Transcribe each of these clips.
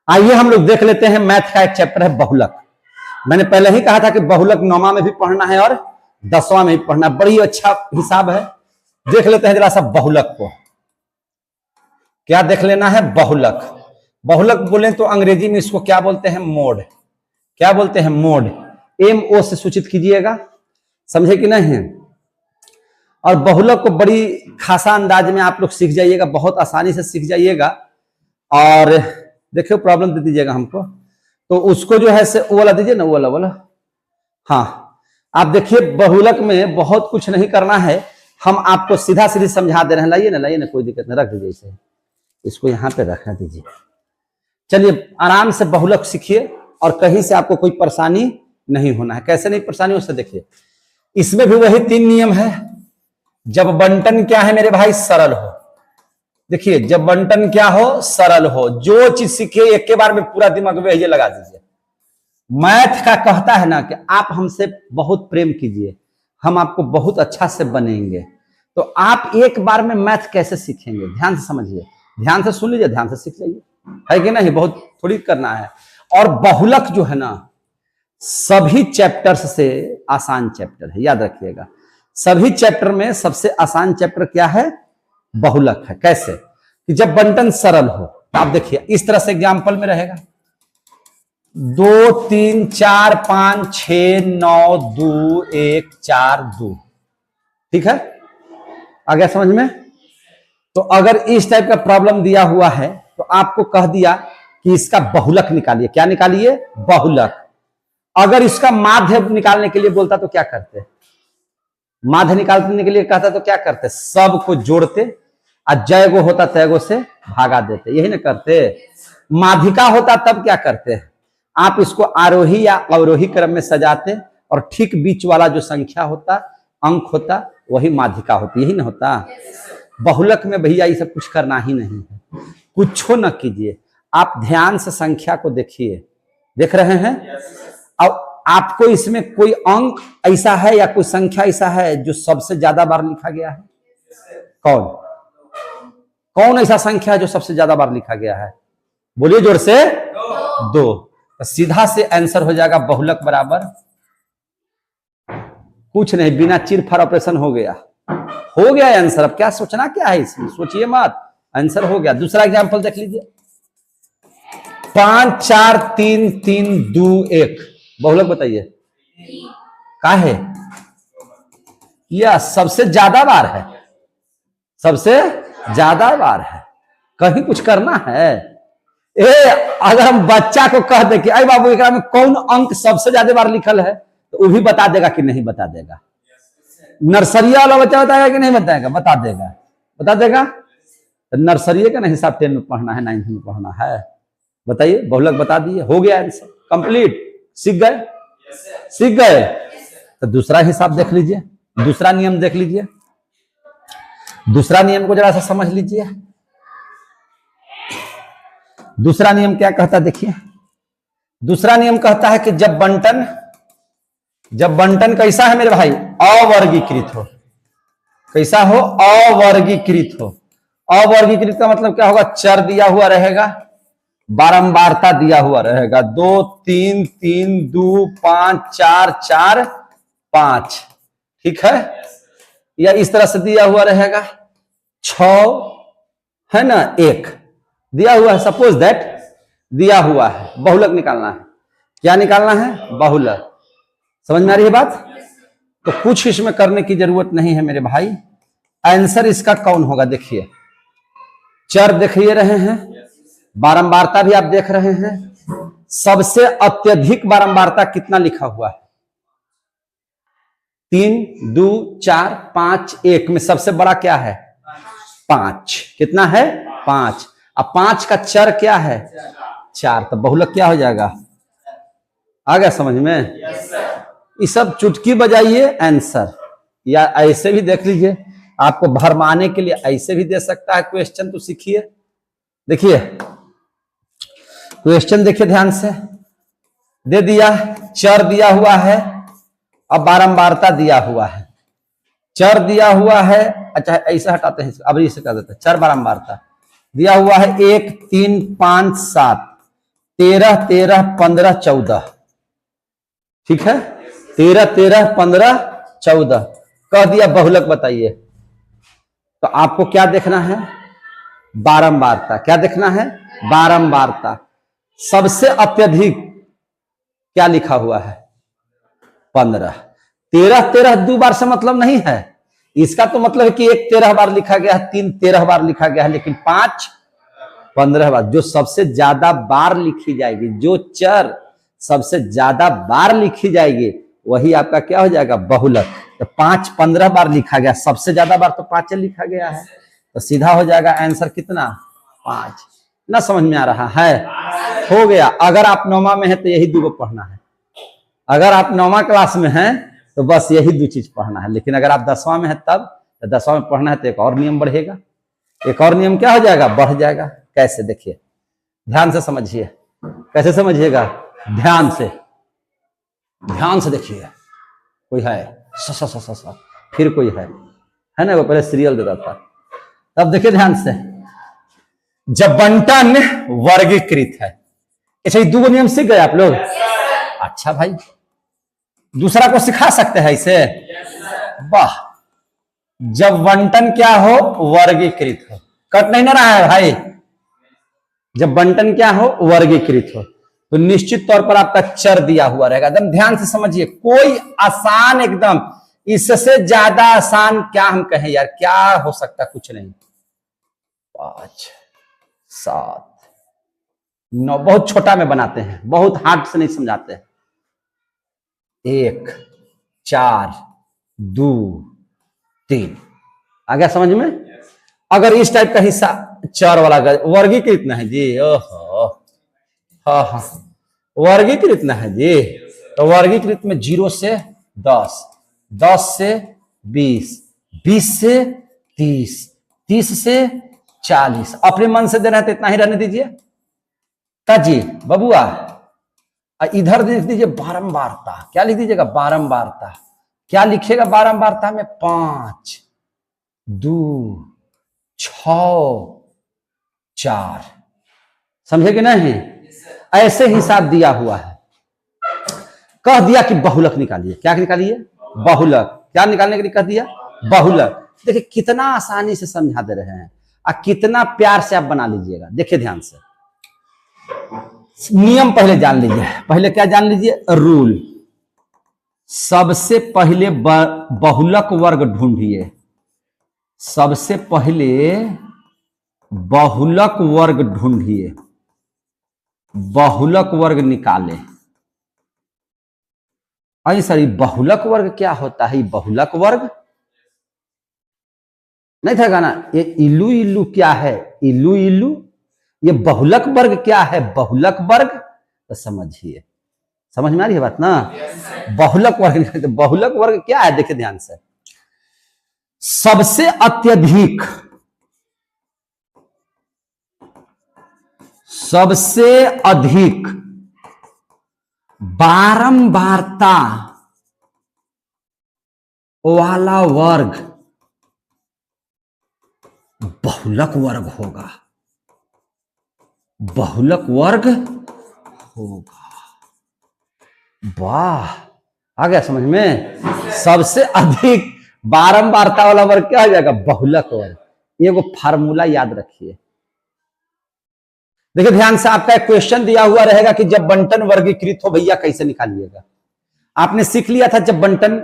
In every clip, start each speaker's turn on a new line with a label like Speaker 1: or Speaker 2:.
Speaker 1: आइए हम लोग देख लेते हैं मैथ का एक चैप्टर है बहुलक। मैंने पहले ही कहा था कि बहुलक 9वां में भी पढ़ना है और 10वां में भी पढ़ना, बड़ी अच्छा हिसाब है। देख लेते हैं जरा सा बहुलक को। क्या देख लेना है? बहुलक। बहुलक बोले तो अंग्रेजी में इसको क्या बोलते हैं? मोड। क्या बोलते हैं? मोड। MO से सूचित कीजिएगा, समझे कि नहीं? और बहुलक को बड़ी खासा अंदाज में आप लोग सीख जाइएगा, बहुत आसानी से सीख जाइएगा। और देखियो प्रॉब्लम दे दीजिएगा हमको, तो उसको जो है से वो वाला दीजिए ना, वो वाला। हाँ, आप देखिए बहुलक में बहुत कुछ नहीं करना है, हम आपको सीधा सीधी समझा दे रहे हैं। लाइए ना, कोई दिक्कत नहीं, रख दीजिए इसे, इसको यहाँ पे रखना दीजिए। चलिए आराम से बहुलक सीखिए और कहीं से आपको कोई परेशानी नहीं होना है। कैसे नहीं परेशानी उससे देखिए। इसमें भी वही 3 नियम है। जब बंटन क्या है मेरे भाई? सरल हो। देखिए जब बंटन क्या हो? सरल हो। जो चीज सीखे एक के बार में पूरा दिमाग में ये लगा दीजिए। मैथ का कहता है ना कि आप हमसे बहुत प्रेम कीजिए, हम आपको बहुत अच्छा से बनेंगे। तो आप एक बार में मैथ कैसे सीखेंगे? ध्यान से समझिए, ध्यान से सुन लीजिए, ध्यान से सीख जाइए, है कि नहीं? बहुत थोड़ी करना है। और बहुलक जो है ना, सभी चैप्टर्स से आसान चैप्टर है, याद रखिएगा। सभी चैप्टर में सबसे आसान चैप्टर क्या है? बहुलक है। कैसे? कि जब बंटन सरल हो। तो आप देखिए इस तरह से एग्जाम्पल में रहेगा 2 3 4 5 6 9 2 1 4 2। ठीक है, आ गया समझ में? तो अगर इस टाइप का प्रॉब्लम दिया हुआ है तो आपको कह दिया कि इसका बहुलक निकालिए। क्या निकालिए? बहुलक। अगर इसका माध्य निकालने के लिए बोलता तो क्या करते? माध्य निकालने के लिए कहता तो क्या करते? सब को जोड़ते और जय गो होता तय गो से भागा देते, यही ना करते। माध्यिका होता तब क्या करते? आप इसको आरोही या अवरोही क्रम में सजाते और ठीक बीच वाला जो संख्या होता, अंक होता, वही माध्यिका होती, यही ना होता। बहुलक में भैया ये सब कुछ करना ही नहीं है, कुछ न कीजिए, आप ध्यान से संख्या को देखिए। देख रहे हैं? अब आपको इसमें कोई अंक ऐसा है या कोई संख्या ऐसा है जो सबसे ज्यादा बार लिखा गया है? कौन ऐसा संख्या है जो सबसे ज्यादा बार लिखा गया है? बोलिए जोर से। 2। तो सीधा से आंसर हो जाएगा बहुलक बराबर कुछ नहीं, बिना चीर फाड़ ऑपरेशन हो गया आंसर। अब क्या सोचना क्या है इसमें? सोचिए मत, आंसर हो गया। दूसरा एग्जांपल देख लीजिए 5 4 3 3 2 1। बहुलक बताइए क्या है? यह सबसे ज्यादा बार है, सबसे ज्यादा बार है। कहीं कुछ करना है? अगर हम बच्चा को कह दे कि अरे बाबू एकरा में कौन अंक सबसे ज्यादा बार लिखल है, तो वो भी बता देगा कि नहीं बता देगा? नर्सरी वाला बच्चा बताएगा कि नहीं बताएगा? बता देगा, बता देगा। तो नर्सरी का ना हिसाब 10 में पढ़ना है, 9 में पढ़ना है। बताइए, बहुलक बता दिए, हो गया आंसर कंप्लीट। सीख गए? सीख गए। तो दूसरा हिसाब देख लीजिए, दूसरा नियम देख लीजिए। दूसरा नियम को जरा सा समझ लीजिए। दूसरा नियम क्या कहता है? देखिए दूसरा नियम कहता है कि जब बंटन कैसा है मेरे भाई? अवर्गीकृत हो। कैसा हो? अवर्गीकृत हो। अवर्गीकृत का मतलब क्या होगा? चर दिया हुआ रहेगा, बारंबारता दिया हुआ रहेगा, 2 3 3 2 5 4 4 5। ठीक है? या इस तरह से दिया हुआ रहेगा 6 है ना, 1 दिया हुआ है, सपोज दैट दिया हुआ है। बहुलक निकालना है। क्या निकालना है? बहुलक। समझ में आ रही है बात? तो कुछ इसमें करने की जरूरत नहीं है मेरे भाई। आंसर इसका कौन होगा? देखिए चर देखिए रहे हैं, बारंबारता भी आप देख रहे हैं। सबसे अत्यधिक बारंबारता कितना लिखा हुआ है? 3 2 4 5 1 में सबसे बड़ा क्या है? 5। कितना है? 5। अब 5 का चर क्या है? 4। तो बहुलक क्या हो जाएगा? आ गया समझ में? ये सब चुटकी बजाइए आंसर, या ऐसे भी देख लीजिए, आपको भरमाने के लिए ऐसे भी दे सकता है क्वेश्चन। तो सीखिए, देखिए क्वेश्चन देखिए ध्यान से। दे दिया, चर दिया हुआ है, अब बारंबारता दिया हुआ है, चर दिया हुआ है। अच्छा ऐसा हटाते हैं, अब इसे कर देते हैं। चर बारंबारता दिया हुआ है 1 3 5 7। 13 13 15 14, ठीक है, 13 13 15 14 कह दिया बहुलक। बताइए तो आपको क्या देखना है? बारंबारता। क्या देखना है? बारंबारता। सबसे अत्यधिक क्या लिखा हुआ है? 15। 13 13 दो बार से मतलब नहीं है, इसका तो मतलब है कि एक 13 बार लिखा गया है, 3 13 बार लिखा गया है, लेकिन 5 15 बार। जो सबसे ज्यादा बार लिखी जाएगी, जो चर सबसे ज्यादा बार लिखी जाएगी, वही आपका क्या हो जाएगा? बहुलक। तो 5 15 बार लिखा गया, सबसे ज्यादा बार तो 5 लिखा गया है, तो सीधा हो जाएगा आंसर कितना? 5। ना समझ में आ रहा है? हो गया। अगर आप 9वीं में है तो यही दो पढ़ना है। अगर आप 9वीं क्लास में हैं तो बस यही दो चीज पढ़ना है, लेकिन अगर आप 10वां में है तब तो 10वां में पढ़ना है तो एक और नियम बढ़ेगा। एक और नियम क्या हो जाएगा? बढ़ जाएगा। कैसे? देखिए, ध्यान से समझिए। कैसे समझिएगा? ध्यान से, ध्यान से देखिए। कोई है स फिर कोई है ना? वो पहले सीरियल देता था। तब देखिए ध्यान से, जब बंटन वर्गीकृत है, ऐसे ही दो नियम सीख गए आप लोग? अच्छा भाई, दूसरा को सिखा सकते हैं इसे? वाह। जब बंटन क्या हो? वर्गीकृत हो। कट नहीं ना रहा है भाई? जब बंटन क्या हो? वर्गीकृत हो, तो निश्चित तौर पर आपका चर दिया हुआ रहेगा। एकदम ध्यान से समझिए। कोई आसान, एकदम इससे ज्यादा आसान क्या हम कहें यार? क्या हो सकता? कुछ नहीं। 5 7 9, बहुत छोटा में बनाते हैं, बहुत हार्ड से नहीं समझाते हैं। 1 4 2 3 आ गया समझ में? अगर इस टाइप का हिस्सा चर वाला वर्गीकृत ना है जी, ओहो, हाँ हाँ, वर्गीकृत ना है जी, तो वर्गीकृत में 0 से 10, 10 से 20, 20 से 30, 30 से 40। अपने मन से देना है तो इतना ही रहने दीजिए जी बबुआ। इधर लिख दीजिए बारंबारता। क्या लिख दीजिएगा? बारंबारता। क्या लिखेगा बारंबारता में? 5 2 6 4। समझे कि नहीं? ऐसे हिसाब दिया हुआ है। कह दिया कि बहुलक निकालिए। क्या निकालिए? बहुलक। क्या निकालने के लिए कह दिया? बहुलक। देखिए कितना आसानी से समझा दे रहे हैं और कितना प्यार से आप बना लीजिएगा। देखिए ध्यान से, नियम पहले जान लीजिए। पहले क्या जान लीजिए? रूल। सबसे पहले बहुलक वर्ग ढूंढिए। सबसे पहले बहुलक वर्ग ढूंढिए, बहुलक वर्ग निकाले। अरे सर, बहुलक वर्ग क्या होता है? बहुलक वर्ग नहीं था गाना? ये इल्लू इल्लू क्या है? इल्लू इल्लू। ये बहुलक वर्ग क्या है? बहुलक वर्ग। तो समझिए, समझ में आ रही है बात ना? बहुलक वर्ग, बहुलक वर्ग क्या है? देखिए ध्यान से, सबसे अत्यधिक, सबसे अधिक बारंबारता वाला वर्ग बहुलक वर्ग होगा। बहुलक वर्ग होगा। वाह, आ गया समझ में? सबसे अधिक बारंबारता वाला वर्ग क्या हो जाएगा? बहुलक वर्ग। ये वो फार्मूला याद रखिए। देखिए ध्यान से, आपका एक क्वेश्चन दिया हुआ रहेगा कि जब बंटन वर्गीकृत हो भैया कैसे निकालिएगा। आपने सीख लिया था जब बंटन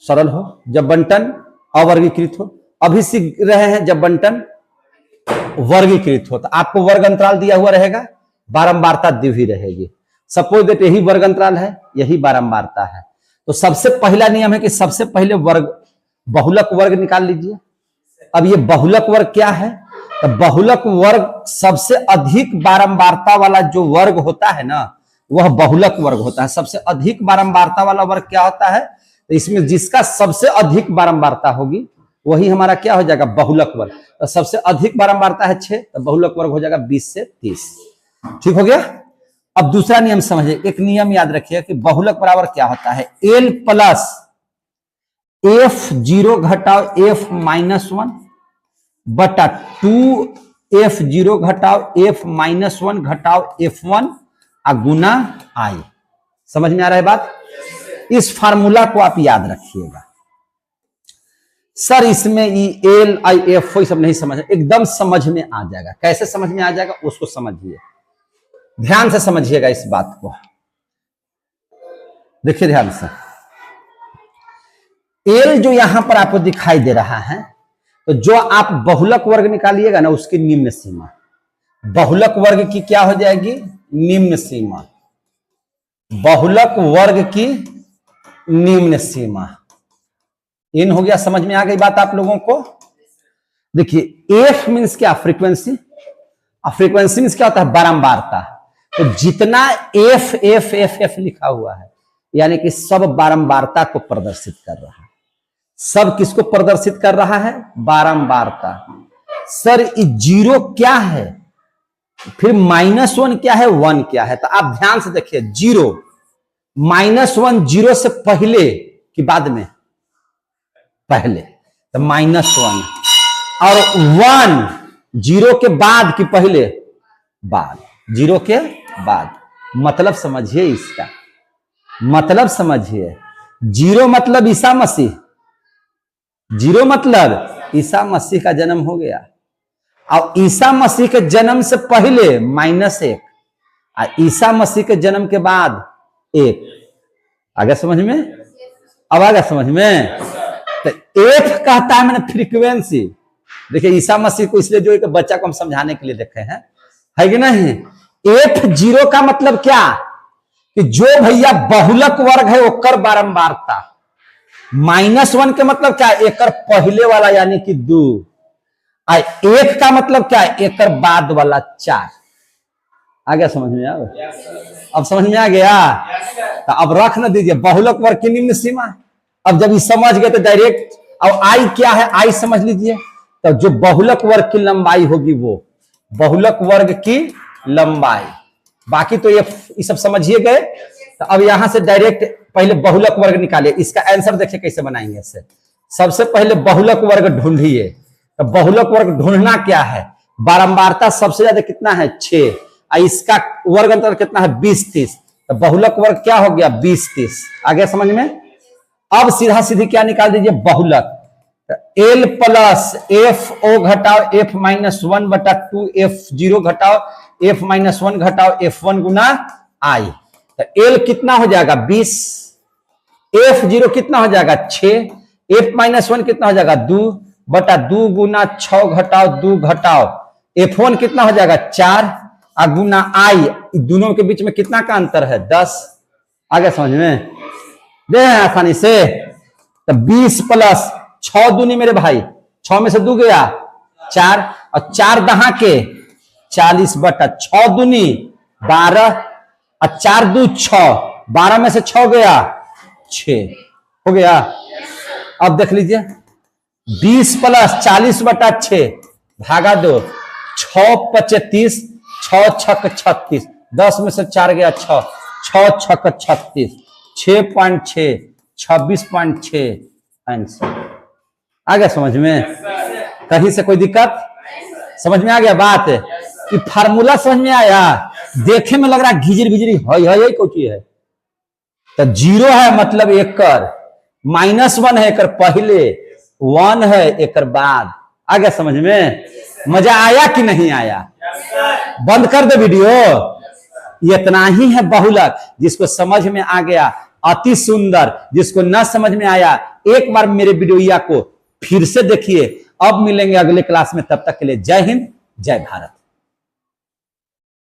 Speaker 1: सरल हो, जब बंटन अवर्गीकृत हो। अभी सीख रहे हैं जब बंटन वर्गीकृत हो। तो आपको वर्ग अंतराल दिया हुआ रहेगा, बारंबारता दी हुई रहेगी। सपोज दैट यही वर्ग अंतराल है, यही बारंबारता है। तो सबसे पहला नियम है कि सबसे पहले वर्ग, बहुलक वर्ग निकाल लीजिए। अब ये बहुलक वर्ग क्या है? तो बहुलक वर्ग सबसे अधिक बारंबारता वाला जो वर्ग होता है ना, वह बहुलक वर्ग होता है। सबसे अधिक बारंबारता वाला वर्ग क्या होता है? तो इसमें जिसका सबसे अधिक बारंबारता होगी वही हमारा क्या हो जाएगा? बहुलक वर्ग। तो सबसे अधिक बारंबारता है 6, तो बहुलक वर्ग हो जाएगा 20 से 30। ठीक हो गया? अब दूसरा नियम समझिए। एक नियम याद रखिए कि बहुलक बराबर क्या होता है? L प्लस F0 घटाओ F-1 बटा 2 F0 घटाओ F-1 घटाओ F1
Speaker 2: गुना आई। समझ में आ रहा है बात? इस फार्मूला को आप याद रखिएगा। सर इसमें एल आई एफ सब नहीं समझ, एकदम समझ में आ जाएगा। कैसे समझ में आ जाएगा उसको समझिए, ध्यान से समझिएगा इस बात को। देखिए ध्यान से, एल जो यहां पर आपको दिखाई दे रहा है, तो जो आप बहुलक वर्ग निकालिएगा ना उसकी निम्न सीमा, बहुलक वर्ग की क्या हो जाएगी? निम्न सीमा, बहुलक वर्ग की निम्न सीमा। इन हो गया, समझ में आ गई बात आप लोगों को? देखिए एफ मीन्स क्या? फ्रीक्वेंसी। फ्रीक्वेंसी मीन्स क्या होता है? बारंबारता। तो जितना एफ एफ एफ एफ लिखा हुआ है यानी कि सब बारंबारता को प्रदर्शित कर रहा है। सब किसको प्रदर्शित कर रहा है? बारंबारता। सर जीरो क्या है, फिर -1 क्या है, 1 क्या है? तो आप ध्यान से देखिए, जीरो -1 जीरो से पहले कि बाद में? पहले। तो -1 और 1 जीरो के बाद कि पहले? बाद। जीरो के बाद। मतलब समझिए इसका, मतलब समझिए। जीरो मतलब ईसा मसीह, जीरो मतलब ईसा मसीह का जन्म हो गया, और ईसा मसीह के जन्म से पहले -1 और ईसा मसीह के जन्म के बाद 1। आ गया समझ में? अब आ गया समझ में? तो एफ कहता है मैंने फ्रीक्वेंसी। देखिए ईसा मसीह को इसलिए जो एक बच्चा को हम समझाने के लिए देखे हैं, है कि नहीं? एफ जीरो का मतलब क्या कि जो भैया बहुलक वर्ग है ओकर बारंबारता। -1 के मतलब क्या? एकर पहले वाला यानी कि 2। और 1 का मतलब क्या? एकर बाद वाला 4। आ गया समझ में? अब समझ में आ गया? तो अब रख न दीजिए बहुलक वर्ग की निम्न सीमा। अब जब ये समझ गए तो डायरेक्ट, अब आई क्या है? आई समझ लीजिए। तो जो बहुलक वर्ग की लंबाई होगी वो बहुलक वर्ग की लंबाई। बाकी तो ये सब समझिए गए। तो अब यहां से डायरेक्ट पहले बहुलक वर्ग निकालिए। इसका आंसर देखिए कैसे बनाएंगे इससे। सबसे पहले बहुलक वर्ग ढूंढिए। तो बहुलक वर्ग ढूंढना क्या है? बारंबारता सबसे ज्यादा कितना है? 6। और इसका वर्ग अंतर कितना है? 20-30। तो बहुलक वर्ग क्या हो गया? 20-30। आ गया समझ में? अब सीधा सीधी क्या निकाल दीजिए? बहुलक। एल प्लस एफ ओ घटाओ F-1 बटा 2 F0 घटाओ F-1 घटाओ F1 गुना आई। तो एल कितना हो जाएगा? 20। F0 कितना हो जाएगा? 6। F-1 कितना हो जाएगा? 2 बटा 2 गुना 6 घटाओ 2 घटाओ F1 कितना हो जाएगा? 4 और गुना आई। दोनों के बीच में कितना का अंतर है? 10। आ गया समझ में? दे आसानी से। तो 20 प्लस 6 दूनी मेरे भाई, 6 में से 2 गया 4 और 4 दहा के 40 बटा 6 दूनी 12 और 4 2 6, 12 में से 6 गया 6 हो गया। अब देख लीजिए 20 प्लस 40 बटा 6 भागा 2, 6 5 30, 6 6 36, 10 में से 4 गया 6, 6 6 36, 6.6, 26.6 आंसर। आ गया समझ में? कहीं से कोई दिक्कत? समझ में आ गया बात? कि फार्मूला समझ में आया? देखे में लग रहा घिजरी भिजरी है कोची है। तो 0 है मतलब एकर, -1 है एकर पहले, 1 है एकर बाद। आ गया समझ में? मजा आया कि नहीं आया? बंद कर दे वीडियो। इतना ही है बहुलक। जिसको समझ में आ गया अति सुंदर, जिसको न समझ में आया एक बार मेरे वीडियो को फिर से देखिए। अब मिलेंगे अगले क्लास में, तब तक के लिए जय हिंद जय भारत।